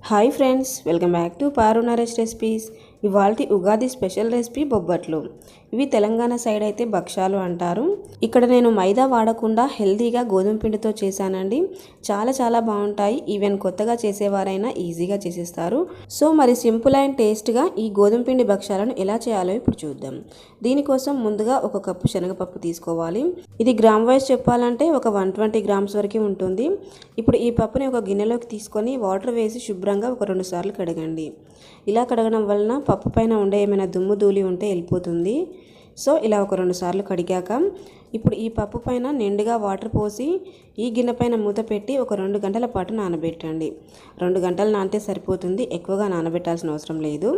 Hi friends, welcome back to Paru Naresh recipes. ఇవాల్టి Ugadi special recipe బొబ్బట్లు. ఇవి Telangana side అయితే భక్షాలు అంటారు. ఇక్కడ నేను మైదా వాడకుండా హెల్తీగా గోధుమ పిండితో చేశానండి. చాలా బాగుంటాయి. ఈవెన్ కొత్తగా చేసేవారైనా ఈజీగా చేసేస్తారు. సో మరి సింపుల్ అండ్ టేస్ట్గా ఈ గోధుమ పిండి భక్షాలను ఎలా చేయాలో ఇప్పుడు చూద్దాం. దీనికోసం ముందుగా 1 కప్పు శనగపప్పు తీసుకోవాలి. ఇది గ్రామ్ వైజ్ చెప్పాలంటే ఒక 120 గ్రామ్స్ వరకు ఉంటుంది. ఇప్పుడు ఈ పప్పుని ఒక గిన్నెలోకి తీసుకొని వాటర్ వేసి శుభ్రంగా ఒక 2 సార్లు కడగండి. ఇలా కడగడం వలన పప్పు పైన ఉండే ఏమైనా దుమ్ము ధూళి ఉంటే వెళ్ళిపోతుంది. సో ఇలా ఒక 2 సార్లు కడిగాక ఇప్పుడు ఈ పప్పు పైన నిండుగా వాటర్ పోసి ఈ గిన్నె పైన మూత పెట్టి ఒక 2 గంటల పాటు నానబెట్టండి. 2 గంటలు నానితే సరిపోతుంది, ఎక్కువగా నానబెట్టాల్సిన అవసరం లేదు.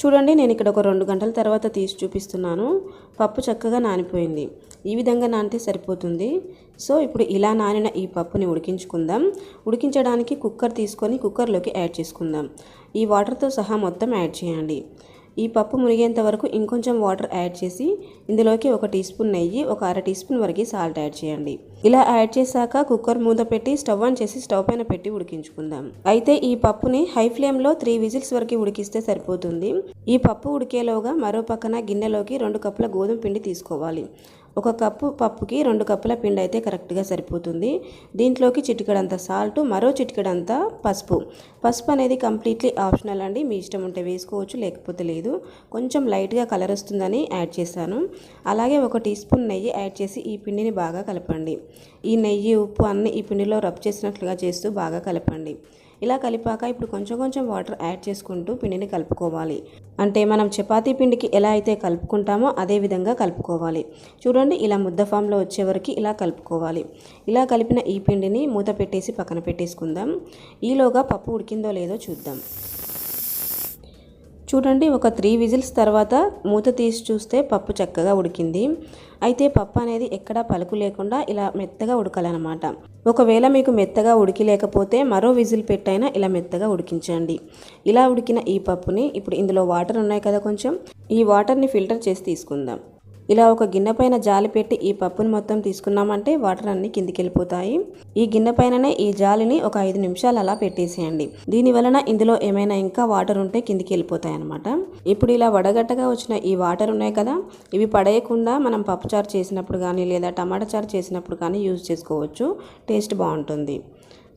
చూడండి, నేను ఇక్కడ ఒక 2 గంటల తర్వాత తీసి చూపిస్తున్నాను. పప్పు చక్కగా నానిపోయింది. ఈ విధంగా నానితే సరిపోతుంది. సో ఇప్పుడు ఇలా నానిన ఈ పప్పుని ఉడికించుకుందాం. ఉడికించడానికి కుక్కర్ తీసుకొని కుక్కర్లోకి యాడ్ చేసుకుందాం. ఈ వాటర్తో సహా మొత్తం యాడ్ చేయండి. ఈ పప్పు మునిగేంత వరకు ఇంకొంచెం వాటర్ యాడ్ చేసి ఇందులోకి 1 టీ స్పూన్ నెయ్యి, ఒక 1/2 టీ స్పూన్ వరకు సాల్ట్ యాడ్ చేయండి. ఇలా యాడ్ చేశాక కుక్కర్ మూత పెట్టి స్టవ్ ఆన్ చేసి స్టవ్ పైన పెట్టి ఉడికించుకుందాం. అయితే ఈ పప్పుని హై ఫ్లేమ్లో 3 విజిల్స్ వరకు ఉడికిస్తే సరిపోతుంది. ఈ పప్పు ఉడికేలోగా మరో పక్కన గిన్నెలోకి 2 కప్పుల గోధుమ పిండి తీసుకోవాలి. 1 కప్పు పప్పుకి 2 కప్పుల పిండి అయితే కరెక్ట్గా సరిపోతుంది. దీంట్లోకి చిటికెడంత సాల్ట్, మరో చిటికెడంత పసుపు. పసుపు అనేది కంప్లీట్లీ ఆప్షనల్ అండి, మీ ఇష్టం ఉంటే వేసుకోవచ్చు, లేకపోతే లేదు. కొంచెం లైట్గా కలర్ వస్తుందని యాడ్ చేశాను. అలాగే 1 టీ స్పూన్ నెయ్యి యాడ్ చేసి ఈ పిండిని బాగా కలపండి. ఈ నెయ్యి, ఉప్పు అన్నీ ఈ పిండిలో రబ్ చేసినట్లుగా చేస్తూ బాగా కలపండి. ఇలా కలిపాక ఇప్పుడు కొంచెం వాటర్ యాడ్ చేసుకుంటూ పిండిని కలుపుకోవాలి. అంటే మనం చపాతీ పిండికి ఎలా అయితే కలుపుకుంటామో అదే విధంగా కలుపుకోవాలి. చూడండి, ఇలా ముద్ద ఫామ్లో వచ్చే వరకు ఇలా కలుపుకోవాలి. ఇలా కలిపిన ఈ పిండిని మూత పెట్టేసి పక్కన పెట్టేసుకుందాం. ఈలోగా పప్పు ఉడికిందో లేదో చూద్దాం. చూడండి, ఒక 3 విజిల్స్ తర్వాత మూత తీసి చూస్తే పప్పు చక్కగా ఉడికింది. అయితే పప్పు అనేది ఎక్కడా పలుకు లేకుండా ఇలా మెత్తగా ఉడకాలన్నమాట. ఒకవేళ మీకు మెత్తగా ఉడికి లేకపోతే మరో విజిల్ పెట్టైనా ఇలా మెత్తగా ఉడికించండి. ఇలా ఉడికిన ఈ పప్పుని ఇప్పుడు ఇందులో వాటర్ ఉన్నాయి కదా, కొంచెం ఈ వాటర్ని ఫిల్టర్ చేసి తీసుకుందాం. ఇలా ఒక గిన్నె పైన జాలి పెట్టి ఈ పప్పుని మొత్తం తీసుకున్నామంటే వాటర్ అన్నీ కిందికి వెళ్ళిపోతాయి. ఈ గిన్నె పైననే ఈ జాలిని ఒక 5 నిమిషాలు అలా పెట్టేసేయండి. దీని వలన ఇందులో ఏమైనా ఇంకా వాటర్ ఉంటే కిందికి వెళ్ళిపోతాయి అనమాట. ఇప్పుడు ఇలా వడగట్టగా వచ్చిన ఈ వాటర్ ఉన్నాయి కదా, ఇవి పడేయకుండా మనం పప్పుచారు చేసినప్పుడు కానీ లేదా టమాటా చారు చేసినప్పుడు కానీ యూజ్ చేసుకోవచ్చు. టేస్ట్ బాగుంటుంది.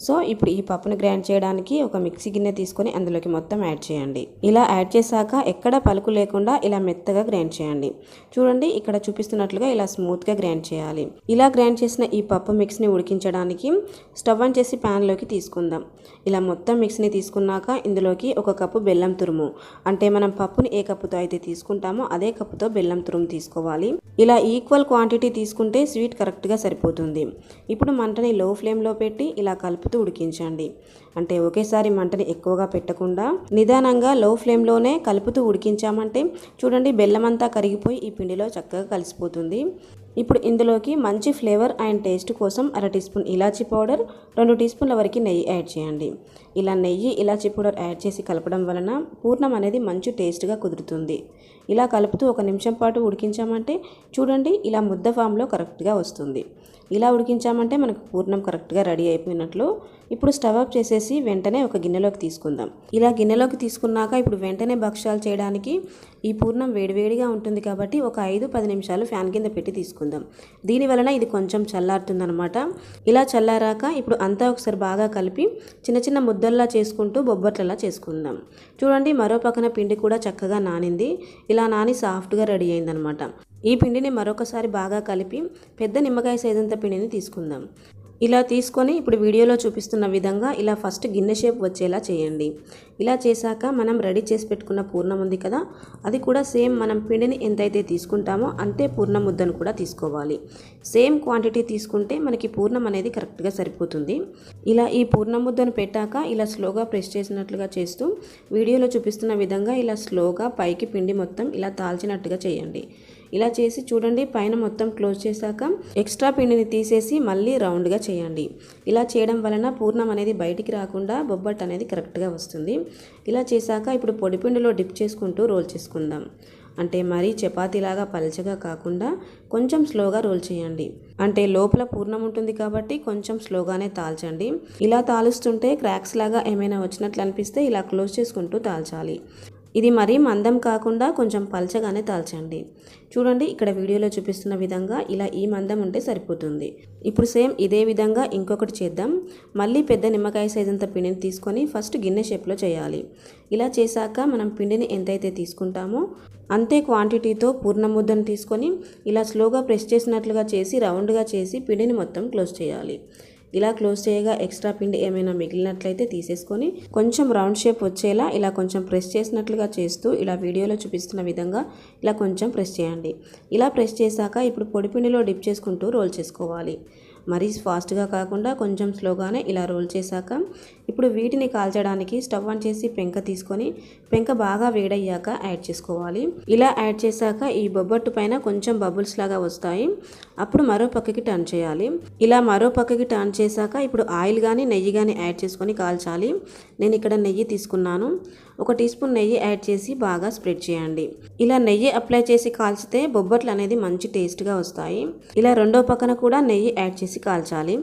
సో ఇప్పుడు ఈ పప్పును గ్రైండ్ చేయడానికి ఒక మిక్సీ గిన్నె తీసుకొని అందులోకి మొత్తం యాడ్ చేయండి. ఇలా యాడ్ చేశాక ఎక్కడ పలుకు లేకుండా ఇలా మెత్తగా గ్రైండ్ చేయండి. చూడండి, ఇక్కడ చూపిస్తున్నట్లుగా ఇలా స్మూత్గా గ్రైండ్ చేయాలి. ఇలా గ్రైండ్ చేసిన ఈ పప్పు మిక్స్ని ఉడికించడానికి స్టవ్ ఆన్ చేసి ప్యాన్లోకి తీసుకుందాం. ఇలా మొత్తం మిక్స్ని తీసుకున్నాక ఇందులోకి 1 కప్పు బెల్లం తురుము, అంటే మనం పప్పుని ఏ కప్పుతో అయితే తీసుకుంటామో అదే కప్పుతో బెల్లం తురుము తీసుకోవాలి. ఇలా ఈక్వల్ క్వాంటిటీ తీసుకుంటే స్వీట్ కరెక్ట్గా సరిపోతుంది. ఇప్పుడు మంటని లో ఫ్లేమ్లో పెట్టి ఇలా కలుపుతూ ఉడికించండి. అంటే ఒకేసారి మంటని ఎక్కువగా పెట్టకుండా నిదానంగా లో ఫ్లేమ్లోనే కలుపుతూ ఉడికించామంటే చూడండి, బెల్లం అంతా కరిగిపోయి ఈ పిండిలో చక్కగా కలిసిపోతుంది. ఇప్పుడు ఇందులోకి మంచి ఫ్లేవర్ అండ్ టేస్ట్ కోసం 1/2 టీ స్పూన్ ఇలాచీ పౌడర్, 2 టీ స్పూన్ల వరకు నెయ్యి యాడ్ చేయండి. ఇలా నెయ్యి, ఇలాచీ పౌడర్ యాడ్ చేసి కలపడం వలన పూర్ణం అనేది మంచి టేస్ట్గా కుదురుతుంది. ఇలా కలుపుతూ 1 నిమిషం పాటు ఉడికించామంటే చూడండి, ఇలా ముద్ద ఫామ్లో కరెక్ట్గా వస్తుంది. ఇలా ఉడికించామంటే మనకు పూర్ణం కరెక్ట్గా రెడీ అయిపోయినట్లు. ఇప్పుడు స్టవ్ ఆఫ్ చేసేసి వెంటనే ఒక గిన్నెలోకి తీసుకుందాం. ఇలా గిన్నెలోకి తీసుకున్నాక ఇప్పుడు వెంటనే భక్షాలు చేయడానికి ఈ పూర్ణం వేడివేడిగా ఉంటుంది కాబట్టి ఒక 5-10 నిమిషాలు ఫ్యాన్ కింద పెట్టి తీసుకుందాం. దీని వలన ఇది కొంచెం చల్లారుతుందనమాట. ఇలా చల్లారాక ఇప్పుడు అంతా ఒకసారి బాగా కలిపి చిన్న ముద్దల్లా చేసుకుంటూ బొబ్బట్లలా చేసుకుందాం. చూడండి, మరో పక్కన పిండి కూడా చక్కగా నానింది. ఇలా నాని సాఫ్ట్గా రెడీ అయిందనమాట. ఈ పిండిని మరొకసారి బాగా కలిపి పెద్ద నిమ్మకాయ సైజంత పిండిని తీసుకుందాం. ఇలా తీసుకొని ఇప్పుడు వీడియోలో చూపిస్తున్న విధంగా ఇలా ఫస్ట్ గిన్నె షేప్ వచ్చేలా చేయండి. ఇలా చేశాక మనం రెడీ చేసి పెట్టుకున్న పూర్ణం ఉంది కదా, అది కూడా సేమ్ మనం పిండిని ఎంతైతే తీసుకుంటామో అంతే పూర్ణం ముద్దను కూడా తీసుకోవాలి. సేమ్ క్వాంటిటీ తీసుకుంటే మనకి పూర్ణం అనేది కరెక్ట్గా సరిపోతుంది. ఇలా ఈ పూర్ణం ముద్దను పెట్టాక ఇలా స్లోగా ప్రెస్ చేసినట్లుగా చేస్తూ వీడియోలో చూపిస్తున్న విధంగా ఇలా స్లోగా పైకి పిండి మొత్తం ఇలా తాల్చినట్టుగా చేయండి. ఇలా చేసి చూడండి, పైన మొత్తం క్లోజ్ చేశాక ఎక్స్ట్రా పిండిని తీసేసి మళ్ళీ రౌండ్గా చేయండి. ఇలా చేయడం వలన పూర్ణం అనేది బయటికి రాకుండా బొబ్బట్టు అనేది కరెక్ట్గా వస్తుంది. ఇలా చేశాక ఇప్పుడు పొడిపిండిలో డిప్ చేసుకుంటూ రోల్ చేసుకుందాం. అంటే మరీ చపాతీలాగా పలచగా కాకుండా కొంచెం స్లోగా రోల్ చేయండి. అంటే లోపల పూర్ణం ఉంటుంది కాబట్టి కొంచెం స్లోగానే తాల్చండి. ఇలా తాలుస్తుంటే క్రాక్స్ లాగా ఏమైనా వచ్చినట్లు అనిపిస్తే ఇలా క్లోజ్ చేసుకుంటూ తాల్చాలి. ఇది మరీ మందం కాకుండా కొంచెం పలచగానే తాల్చండి. చూడండి, ఇక్కడ వీడియోలో చూపిస్తున్న విధంగా ఇలా ఈ మందం ఉంటే సరిపోతుంది. ఇప్పుడు సేమ్ ఇదే విధంగా ఇంకొకటి చేద్దాం. మళ్ళీ పెద్ద నిమ్మకాయ సైజ్ అంత పిండిని తీసుకొని ఫస్ట్ గిన్నె షేప్లో చేయాలి. ఇలా చేశాక మనం పిండిని ఎంతైతే తీసుకుంటామో అంతే క్వాంటిటీతో పూర్ణ ముద్దను తీసుకొని ఇలా స్లోగా ప్రెస్ చేసినట్లుగా చేసి రౌండ్గా చేసి పిండిని మొత్తం క్లోజ్ చేయాలి. ఇలా క్లోజ్ చేయగా ఎక్స్ట్రా పిండి ఏమైనా మిగిలినట్లయితే తీసేసుకొని కొంచెం రౌండ్ షేప్ వచ్చేలా ఇలా కొంచెం ప్రెస్ చేసినట్లుగా చేస్తూ ఇలా వీడియోలో చూపిస్తున్న విధంగా ఇలా కొంచెం ప్రెస్ చేయండి. ఇలా ప్రెస్ చేశాక ఇప్పుడు పొడిపిండిలో డిప్ చేసుకుంటూ రోల్ చేసుకోవాలి. మరీ ఫాస్ట్గా కాకుండా కొంచెం స్లోగానే ఇలా రోల్ చేశాక ఇప్పుడు వీటిని కాల్చడానికి స్టవ్ ఆన్ చేసి పెంక తీసుకొని పెంక బాగా వేడయ్యాక యాడ్ చేసుకోవాలి. ఇలా యాడ్ చేశాక ఈ బొబ్బట్టు పైన కొంచెం బబుల్స్ లాగా వస్తాయి. అప్పుడు మరో పక్కకి టర్న్ చేయాలి. ఇలా మరో పక్కకి టర్న్ చేశాక ఇప్పుడు ఆయిల్ కానీ నెయ్యి కానీ యాడ్ చేసుకొని కాల్చాలి. నేను ఇక్కడ నెయ్యి తీసుకున్నాను. 1 టీ స్పూన్ నెయ్యి యాడ్ చేసి బాగా స్ప్రెడ్ చేయండి. ఇలా నెయ్యి అప్లై చేసి కాల్చితే బొబ్బట్లు అనేది మంచి టేస్ట్గా వస్తాయి. ఇలా రెండో పక్కన కూడా నెయ్యి యాడ్ చేసి కాల్చాలి.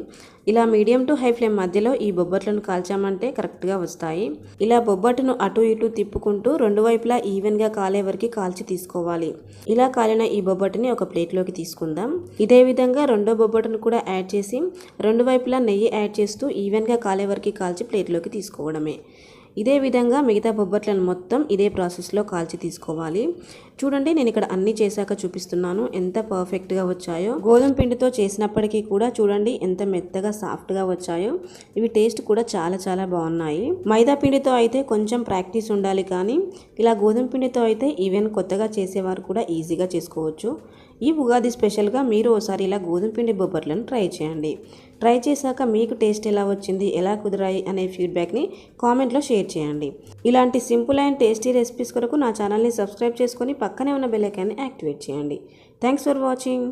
ఇలా మీడియం టు హై ఫ్లేమ్ మధ్యలో ఈ బొబ్బట్లను కాల్చామంటే కరెక్ట్గా వస్తాయి. ఇలా బొబ్బట్టును అటు ఇటు తిప్పుకుంటూ రెండు వైపులా ఈవెన్గా కాలే వరకు కాల్చి తీసుకోవాలి. ఇలా కాలిన ఈ బొబ్బట్టుని ఒక ప్లేట్లోకి తీసుకుందాం. ఇదే విధంగా రెండో బొబ్బట్టును కూడా యాడ్ చేసి రెండు వైపులా నెయ్యి యాడ్ చేస్తూ ఈవెన్గా కాలే వరకు కాల్చి ప్లేట్లోకి తీసుకోవడమే. ఇదే విధంగా మిగతా బొబ్బట్లను మొత్తం ఇదే ప్రాసెస్లో కాల్చి తీసుకోవాలి. చూడండి, నేను ఇక్కడ అన్నీ చేశాక చూపిస్తున్నాను ఎంత పర్ఫెక్ట్గా వచ్చాయో. గోధుమ పిండితో చేసినప్పటికీ కూడా చూడండి ఎంత మెత్తగా సాఫ్ట్గా వచ్చాయో. ఇవి టేస్ట్ కూడా చాలా చాలా బాగున్నాయి. మైదా పిండితో అయితే కొంచెం ప్రాక్టీస్ ఉండాలి, కానీ ఇలా గోధుమ పిండితో అయితే ఈవెన్ కొత్తగా చేసేవారు కూడా ఈజీగా చేసుకోవచ్చు. ఈ ఉగాది స్పెషల్గా మీరు ఒకసారి ఇలా గోధుమ పిండి బొబ్బట్లను ట్రై చేయండి. ట్రై చేశాక మీకు టేస్ట్ ఎలా వచ్చింది, ఎలా కుదిరాయి అనే ఫీడ్బ్యాక్ని కామెంట్లో షేర్ చేయండి. ఇలాంటి సింపుల్ అండ్ టేస్టీ రెసిపీస్ కొరకు నా ఛానల్ని సబ్స్క్రైబ్ చేసుకొని పక్కనే ఉన్న బెల్ ఐకాన్ని యాక్టివేట్ చేయండి. Thanks for watching.